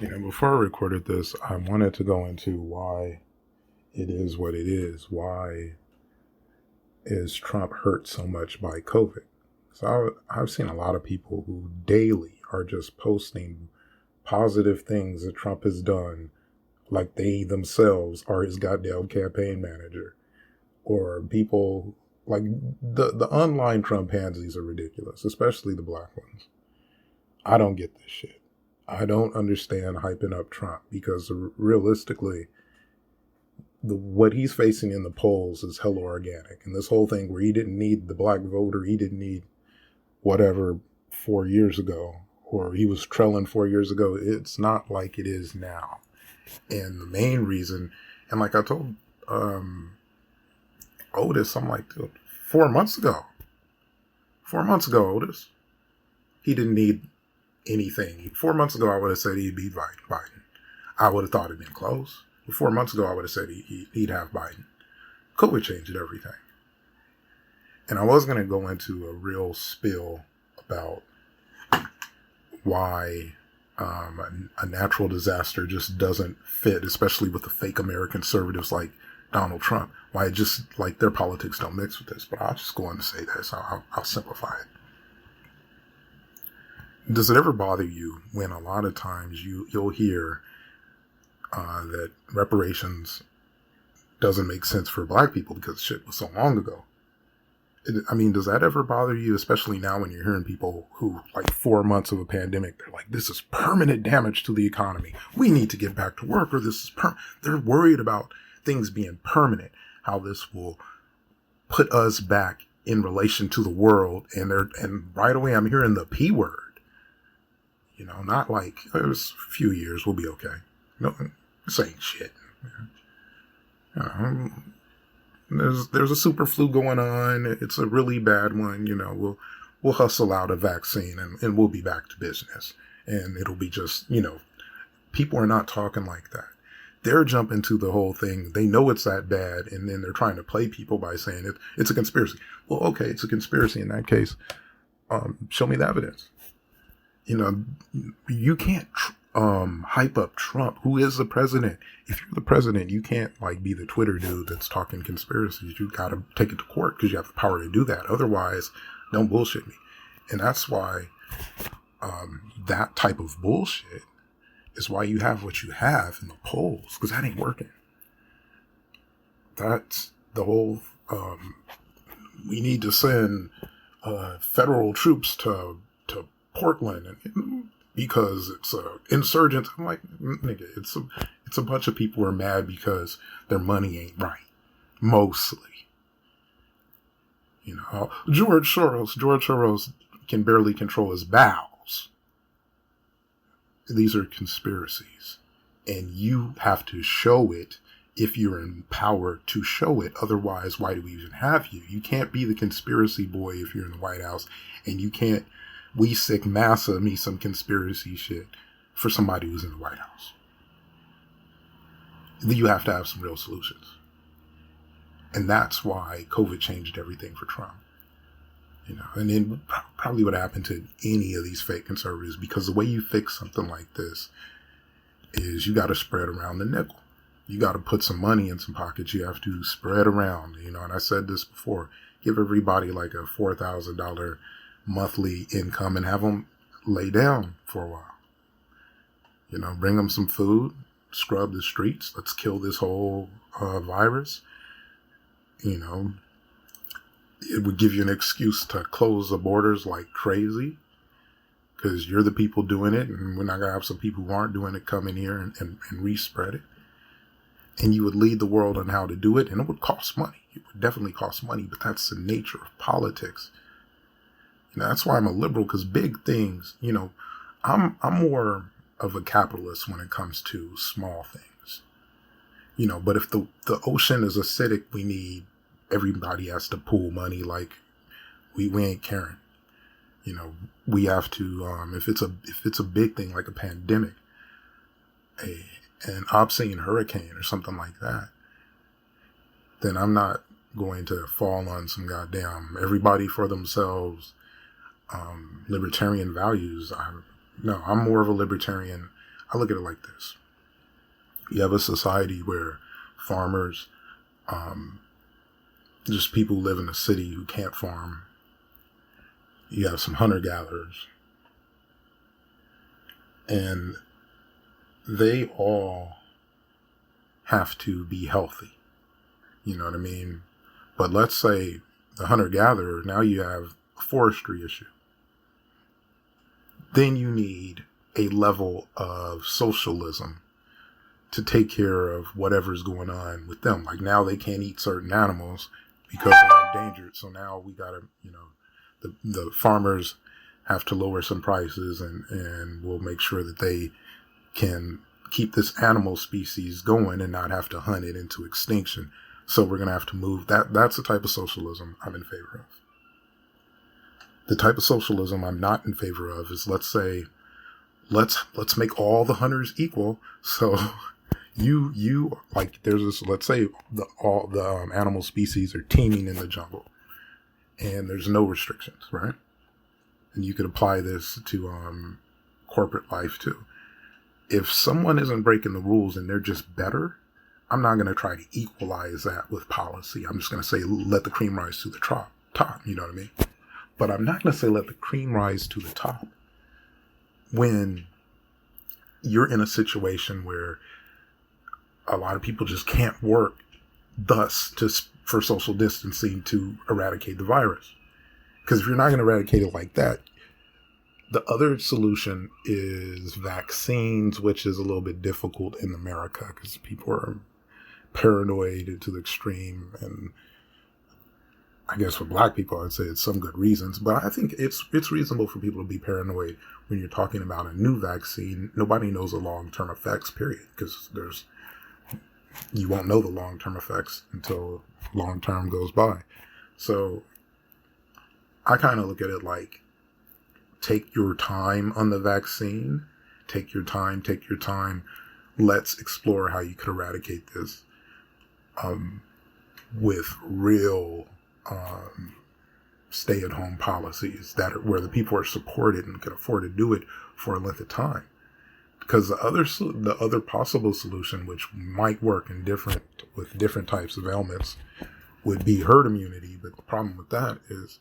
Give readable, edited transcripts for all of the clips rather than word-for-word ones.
Before I recorded this, I wanted to go into why it is what it is. Why is Trump hurt so much by COVID? So I've seen a lot of people who daily are just posting positive things that Trump has done, like they themselves are his goddamn campaign manager. Or people like the online Trump pansies are ridiculous, especially the black ones. I don't get this shit. I don't understand hyping up Trump because realistically, what he's facing in the polls is hella organic. And this whole thing where he didn't need the black voter, he didn't need whatever 4 years ago, or he was trailing 4 years ago, it's not like it is now. And the main reason, and like I told Otis, I'm like, dude, 4 months ago, Otis, he didn't need anything. 4 months ago, I would have said he'd beat Biden. I would have thought it'd been close. 4 months ago, I would have said he'd have Biden. COVID changed everything. And I was going to go into a real spill about why a natural disaster just doesn't fit, especially with the fake American conservatives like Donald Trump. Why it just, like, their politics don't mix with this. But I'll just go on to say this. I'll simplify it. Does it ever bother you when a lot of times you'll hear that reparations doesn't make sense for black people because shit was so long ago? Does that ever bother you, especially now when you're hearing people who, like 4 months of a pandemic, they're like, this is permanent damage to the economy. We need to get back to work, or this is they're worried about things being permanent, how this will put us back in relation to the world. And right away I'm hearing the P word. Not like, there's a few years, we'll be okay. No, this ain't shit. There's a super flu going on. It's a really bad one. We'll hustle out a vaccine and we'll be back to business. And it'll be just, people are not talking like that. They're jumping to the whole thing. They know it's that bad. And then they're trying to play people by saying it's a conspiracy. Well, okay, it's a conspiracy in that case. Show me the evidence. You can't hype up Trump, who is the president. If you're the president, you can't be the Twitter dude that's talking conspiracies. You got to take it to court because you have the power to do that. Otherwise, don't bullshit me. And that's why that type of bullshit is why you have what you have in the polls, because that ain't working. That's the whole, we need to send federal troops to Portland because it's insurgents. I'm like, nigga, it's a bunch of people who are mad because their money ain't right. Mostly. George Soros can barely control his bowels. These are conspiracies. And you have to show it if you're in power to show it. Otherwise, why do we even have you? You can't be the conspiracy boy if you're in the White House, and you can't we sick massa me some conspiracy shit for somebody who's in the White House. You have to have some real solutions. And that's why COVID changed everything for Trump. And then probably what happened to any of these fake conservatives, because the way you fix something like this is you got to spread around the nickel. You got to put some money in some pockets. You have to spread around, and I said this before, give everybody like a $4,000 monthly income and have them lay down for a while. Bring them some food, scrub the streets. Let's kill this whole virus. It would give you an excuse to close the borders like crazy because you're the people doing it, and we're not going to have some people who aren't doing it come in here and re-spread it. And you would lead the world on how to do it, and it would cost money. It would definitely cost money, but that's the nature of politics. That's why I'm a liberal, because big things, I'm more of a capitalist when it comes to small things. But if the ocean is acidic, everybody has to pool money. Like we ain't caring. We have to, if it's a big thing like a pandemic, an obscene hurricane or something like that, then I'm not going to fall on some goddamn everybody for themselves libertarian values. I'm more of a libertarian. I look at it like this. You have a society where farmers, just people who live in a city who can't farm. You have some hunter-gatherers. And they all have to be healthy. You know what I mean? But let's say the hunter-gatherer, now you have a forestry issue. Then you need a level of socialism to take care of whatever's going on with them. Like now they can't eat certain animals because they're endangered. So now we gotta, the farmers have to lower some prices and we'll make sure that they can keep this animal species going and not have to hunt it into extinction. So we're going to have to move. That's the type of socialism I'm in favor of. The type of socialism I'm not in favor of is, let's say, let's make all the hunters equal. So you like, there's this, let's say all the animal species are teeming in the jungle and there's no restrictions, right? And you could apply this to corporate life too. If someone isn't breaking the rules and they're just better, I'm not going to try to equalize that with policy. I'm just going to say, let the cream rise to the top, you know what I mean? But I'm not going to say let the cream rise to the top when you're in a situation where a lot of people just can't work, thus for social distancing to eradicate the virus. Because if you're not going to eradicate it like that, the other solution is vaccines, which is a little bit difficult in America because people are paranoid to the extreme. And I guess for Black people, I'd say it's some good reasons. But I think it's reasonable for people to be paranoid when you're talking about a new vaccine. Nobody knows the long-term effects, period, because you won't know the long-term effects until long-term goes by. So I kind of look at it like, take your time on the vaccine. Take your time. Let's explore how you could eradicate this with real stay-at-home policies where the people are supported and can afford to do it for a length of time. Because the other possible solution, which might work with different types of ailments, would be herd immunity. But the problem with that is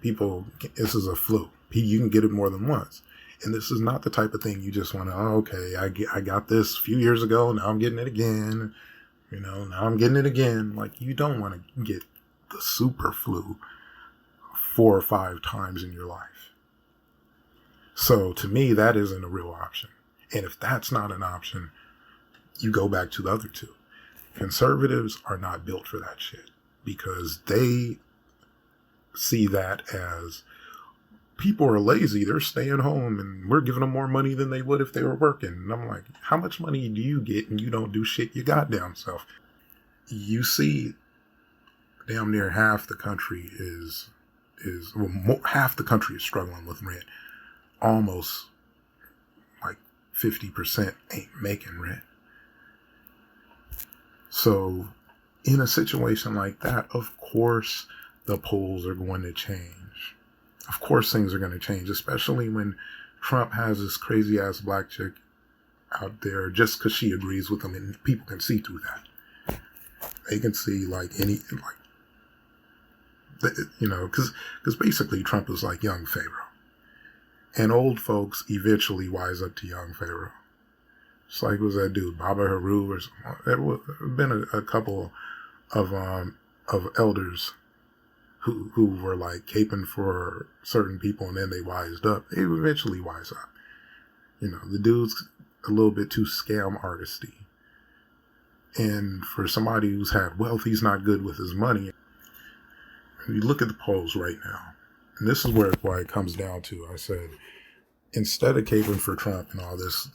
this is a flu. You can get it more than once. And this is not the type of thing you just want to, I got this a few years ago, now I'm getting it again. Now I'm getting it again. Like, you don't want to get the super flu 4 or 5 times in your life. So to me, that isn't a real option. And if that's not an option, you go back to the other two. Conservatives are not built for that shit because they see that as people are lazy. They're staying home and we're giving them more money than they would if they were working. And I'm like, how much money do you get and you don't do shit your goddamn self? You see, damn near half the country half the country is struggling with rent. Almost like 50% ain't making rent. So in a situation like that, of course, the polls are going to change. Of course things are going to change, especially when Trump has this crazy ass black chick out there just because she agrees with him, and people can see through that. They can see because basically Trump is like young Pharaoh. And old folks eventually wise up to young Pharaoh. It's like, who's that dude, Baba Haru or something? There have been a couple of elders who were like caping for certain people and then they wised up. They eventually wise up. The dude's a little bit too scam artisty. And for somebody who's had wealth, he's not good with his money. You look at the polls right now, and this is why it comes down to, I said, instead of caping for Trump and all this,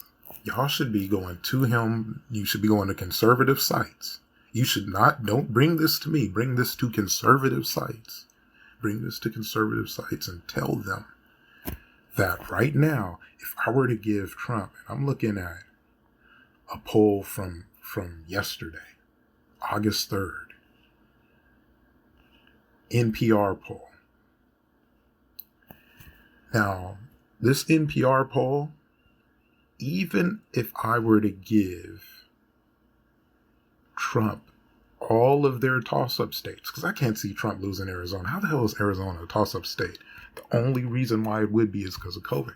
y'all should be going to him. You should be going to conservative sites. You should don't bring this to me. Bring this to conservative sites. Bring this to conservative sites and tell them that right now, if I were to give Trump, and I'm looking at a poll from yesterday, August 3rd, NPR poll. Now, this NPR poll even if I were to give Trump all of their toss-up states, because I can't see Trump losing Arizona. How the hell is Arizona a toss-up state? The only reason why it would be is because of COVID.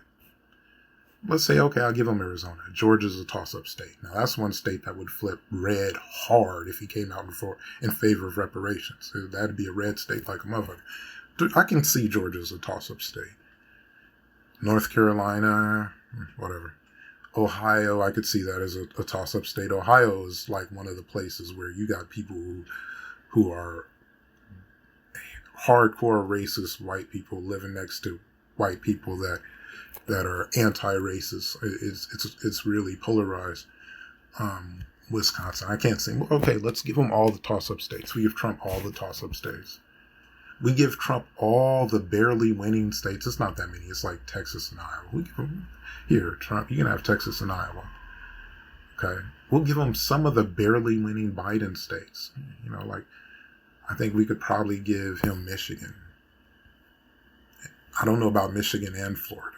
Let's say, okay, I'll give him Arizona. Georgia's a toss-up state. Now, that's one state that would flip red hard if he came out in favor of reparations. That'd be a red state like a motherfucker. I can see Georgia as a toss-up state. North Carolina, whatever. Ohio, I could see that as a toss-up state. Ohio is like one of the places where you got people who are hardcore racist white people living next to white people that are anti-racist. It's really polarized. Wisconsin, I can't say, okay, let's give them all the toss-up states. We give Trump all the toss-up states. We give Trump all the barely winning states. It's not that many. It's like Texas and Iowa. We give him, here, Trump, you can have Texas and Iowa. Okay. We'll give him some of the barely winning Biden states. You know, like, I think we could probably give him Michigan. I don't know about Michigan and Florida.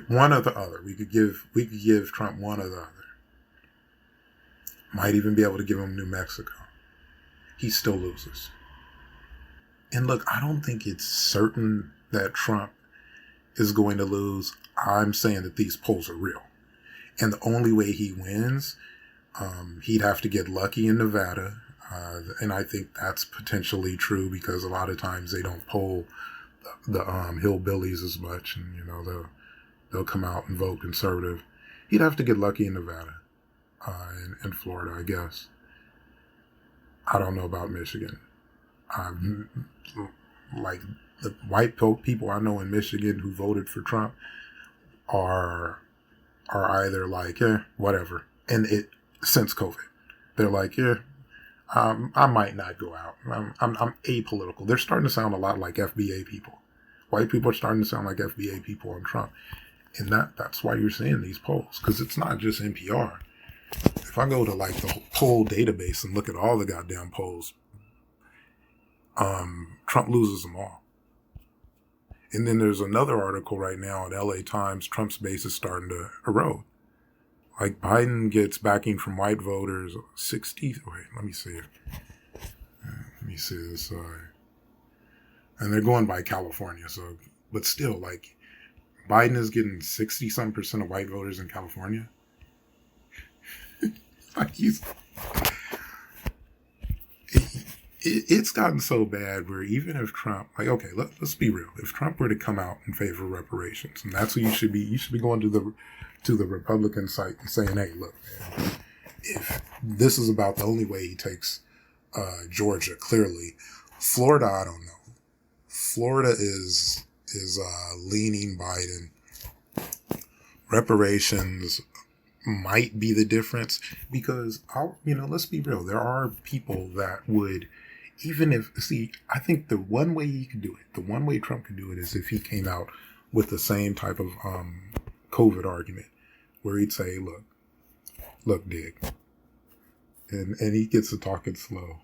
One or the other. We could give Trump one or the other. Might even be able to give him New Mexico. He still loses. And look, I don't think it's certain that Trump is going to lose. I'm saying that these polls are real. And the only way he wins, he'd have to get lucky in Nevada. And I think that's potentially true because a lot of times they don't poll the hillbillies as much. And, you know, they'll come out and vote conservative. He'd have to get lucky in Nevada and Florida, I guess. I don't know about Michigan. Like the white people I know in Michigan who voted for Trump are either like, whatever. And since COVID, they're like, I might not go out. I'm apolitical. They're starting to sound a lot like FBA people. White people are starting to sound like FBA people on Trump. And that's why you're seeing these polls, because it's not just NPR. If I go to like the poll database and look at all the goddamn polls, Trump loses them all. And then there's another article right now at LA Times, Trump's base is starting to erode. Like Biden gets backing from white voters, 60, wait, let me see this. And they're going by California, so, but still, like, Biden is getting 60-some% of white voters in California. Like it's gotten so bad where even if Trump, like, okay, let's be real. If Trump were to come out in favor of reparations, and that's what you should be going to the Republican site and saying, hey, look, man, if this is about the only way he takes Georgia, clearly, Florida, I don't know. Florida is leaning Biden. Reparations might be the difference because, let's be real. There are people that would, I think the one way he could do it, the one way Trump could do it is if he came out with the same type of COVID argument where he'd say, look, Dick. And he gets to talking slow.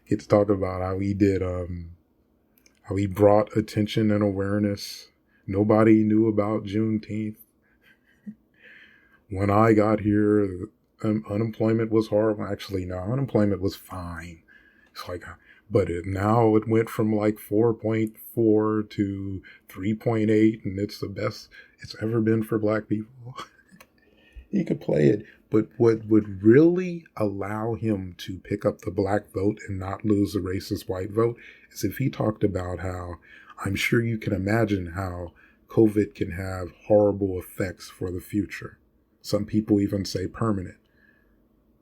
Gets to talk about how he did, how he brought attention and awareness. Nobody knew about Juneteenth. When I got here, unemployment was horrible. Actually, no, unemployment was fine. It's like, but now it went from like 4.4 to 3.8, and it's the best it's ever been for black people. He could play it. But what would really allow him to pick up the black vote and not lose the racist white vote is if he talked about how, I'm sure you can imagine how COVID can have horrible effects for the future. Some people even say permanent.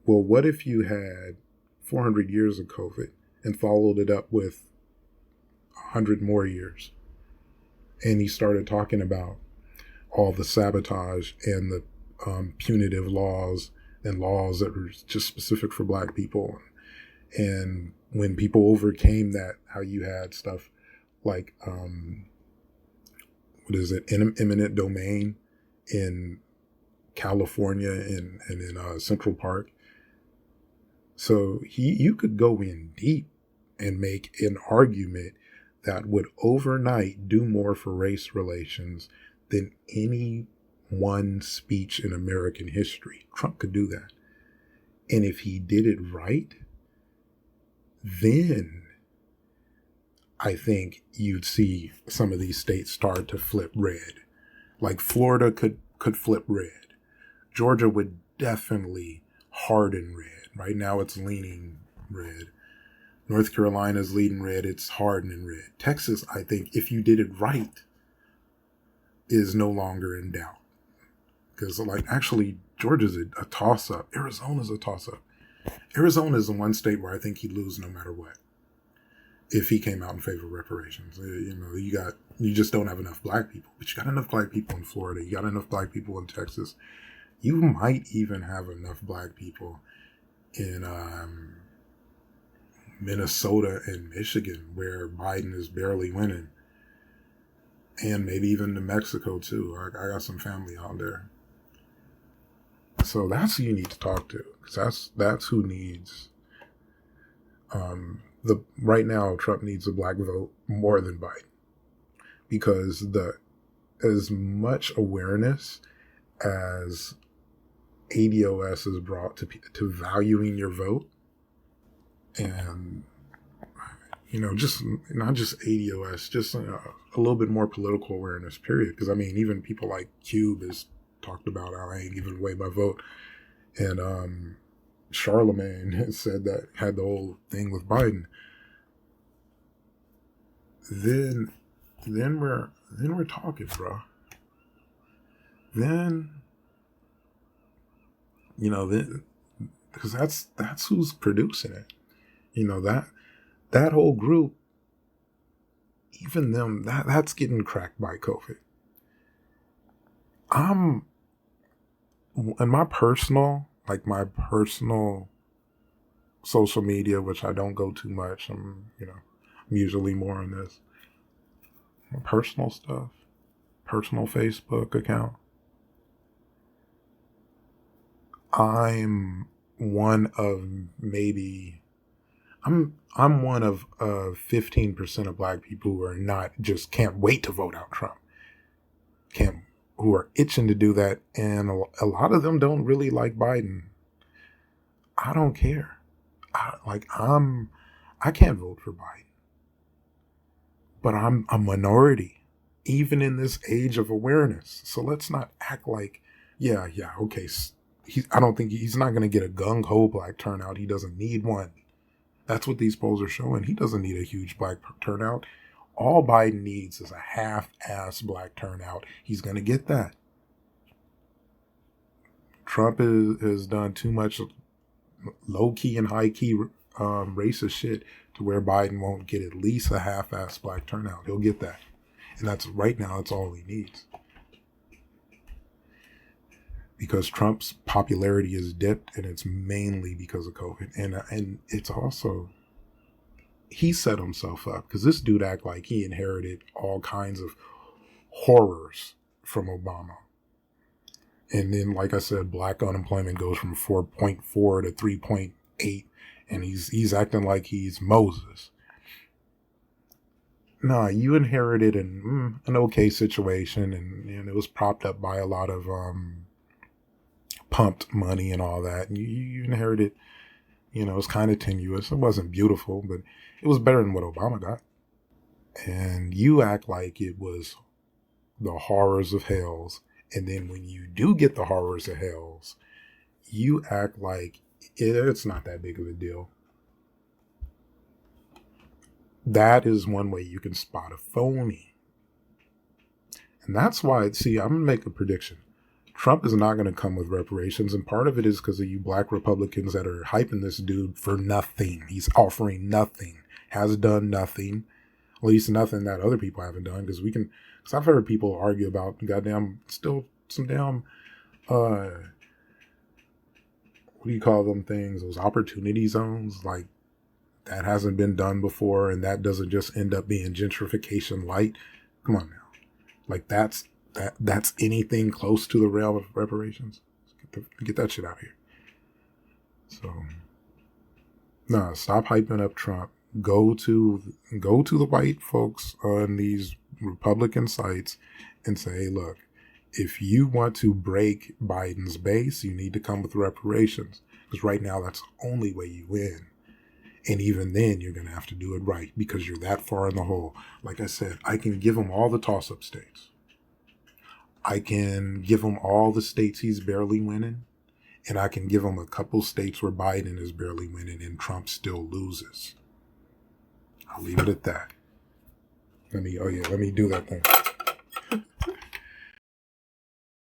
Well, what if you had 400 years of COVID and followed it up with 100 more years? And he started talking about all the sabotage and the punitive laws and laws that were just specific for black people. And when people overcame that, how you had stuff like, eminent domain in California and in Central Park. So you could go in deep and make an argument that would overnight do more for race relations than any one speech in American history. Trump could do that. And if he did it right, then I think you'd see some of these states start to flip red. Like Florida could flip red. Georgia would definitely harden red. Right now it's leaning red. North Carolina's leading red. It's hardening red. Texas, I think, if you did it right, is no longer in doubt. Because, like, actually, Georgia's a toss-up. Arizona's a toss-up. Arizona is the one state where I think he'd lose no matter what. If he came out in favor of reparations. You just don't have enough black people. But you got enough black people in Florida. You got enough black people in Texas. You might even have enough black people in Minnesota and Michigan, where Biden is barely winning. And maybe even New Mexico, too. I got some family out there. So that's who you need to talk to. Because that's who needs... Right now, Trump needs a black vote more than Biden. Because as much awareness as ADOS has brought to valuing your vote, and just not just ADOS, just a little bit more political awareness, period. Because I mean, even people like Cube has talked about how I ain't giving away my vote, and Charlemagne has said that, had the whole thing with Biden. Then we're talking, bro. Because that's who's producing it. That whole group, even them, that's getting cracked by COVID. In my personal social media, which I don't go too much. I'm usually more on this. My personal stuff, personal Facebook account. I'm one of 15% of black people who can't wait to vote out Trump. Who are itching to do that, and a lot of them don't really like Biden. I don't care. I can't vote for Biden. But I'm a minority, even in this age of awareness. So let's not act like, okay, I don't think he's not going to get a gung-ho black turnout. He doesn't need one. That's what these polls are showing. He doesn't need a huge black turnout. All Biden needs is a half-ass black turnout. He's going to get that. Trump has done too much low-key and high-key racist shit to where Biden won't get at least a half-ass black turnout. He'll get that. And that's all he needs. Because Trump's popularity is dipped, and it's mainly because of COVID. And it's also, he set himself up, because this dude act like he inherited all kinds of horrors from Obama. And then, like I said, black unemployment goes from 4.4 to 3.8, and he's acting like he's Moses. Nah, you inherited an okay situation, and it was propped up by a lot of pumped money and all that. And you inherited, it was kind of tenuous. It wasn't beautiful, but it was better than what Obama got. And you act like it was the horrors of hells. And then when you do get the horrors of hells, you act like it's not that big of a deal. That is one way you can spot a phony. And that's why, I'm going to make a prediction. Trump is not going to come with reparations, and part of it is because of you black Republicans that are hyping this dude for nothing. He's offering nothing, has done nothing, at least nothing that other people haven't done, because I've heard people argue about still some damn, what do you call them things, those opportunity zones, like that hasn't been done before, and that doesn't just end up being gentrification light. Come on now. Like that's anything close to the realm of reparations. Get that shit out of here. So, stop hyping up Trump. go to the white folks on these Republican sites and say, hey, look, if you want to break Biden's base, you need to come with reparations. Because right now, that's the only way you win. And even then, you're going to have to do it right because you're that far in the hole. Like I said, I can give him all the toss-up states. I can give him all the states he's barely winning. And I can give him a couple states where Biden is barely winning and Trump still loses. I'll leave it at that. Let me do that thing.